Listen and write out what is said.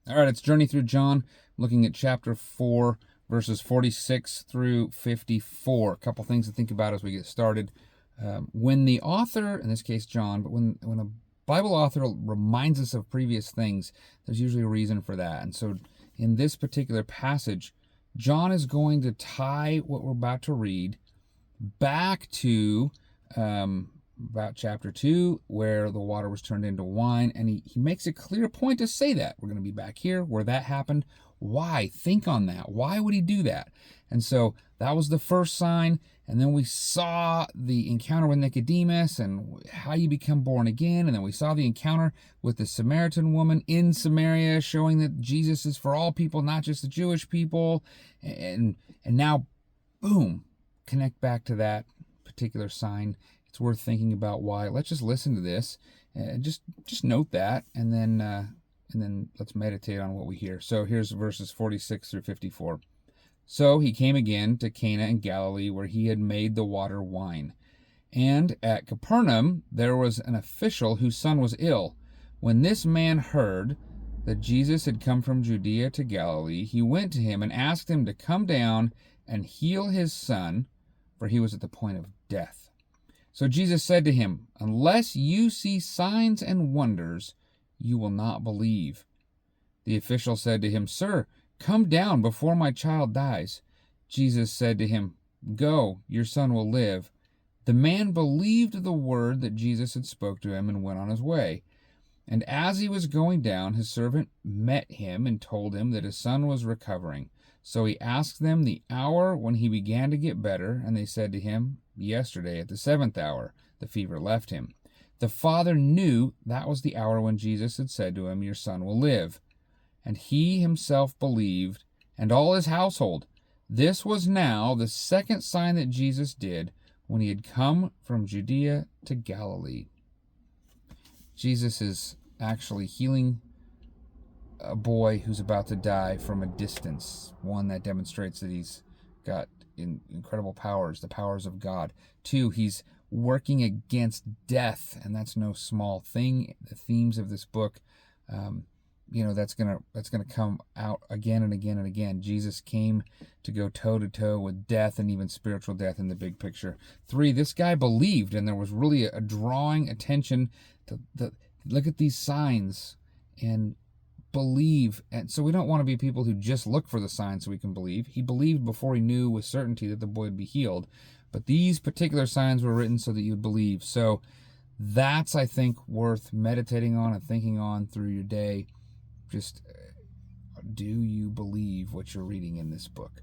All right, it's Journey Through John, looking at chapter 4, verses 46 through 54. A couple things to think about as we get started. When the author, in this case John, but when a Bible author reminds us of previous things, there's usually a reason for that. And so in this particular passage, John is going to tie what we're about to read back to about chapter 2, where the water was turned into wine, and he makes a clear point to say that. We're going to be back here where that happened. Why? Think on that. Why would he do that? And so that was the first sign, and then we saw the encounter with Nicodemus and how you become born again, and then we saw the encounter with the Samaritan woman in Samaria, showing that Jesus is for all people, not just the Jewish people, and now, boom, connect back to that particular sign. It's worth thinking about why. Let's just listen to this, and just note that, and then let's meditate on what we hear. So here's verses 46 through 54. So he came again to Cana in Galilee, where he had made the water wine. And at Capernaum there was an official whose son was ill. When this man heard that Jesus had come from Judea to Galilee, he went to him and asked him to come down and heal his son, for he was at the point of death. So Jesus said to him, "Unless you see signs and wonders, you will not believe." The official said to him, "Sir, come down before my child dies." Jesus said to him, "Go, your son will live." The man believed the word that Jesus had spoke to him and went on his way. And as he was going down, his servant met him and told him that his son was recovering. So he asked them the hour when he began to get better, and they said to him, "Yesterday at the 7th hour, the fever left him." The father knew that was the hour when Jesus had said to him, "Your son will live." And he himself believed, and all his household. This was now the second sign that Jesus did when he had come from Judea to Galilee. Jesus is actually healing a boy who's about to die from a distance. One, that demonstrates that he's got incredible powers, the powers of God. Two, he's working against death, and that's no small thing. The themes of this book, that's gonna come out again and again and again. Jesus came to go toe to toe with death, and even spiritual death in the big picture. Three, this guy believed, and there was really a drawing attention to look at these signs and believe. And so we don't want to be people who just look for the signs so we can believe. He believed before he knew with certainty that the boy would be healed, but these particular signs were written so that you would believe. So that's, I think, worth meditating on and thinking on through your day. Just, do you believe what you're reading in this book?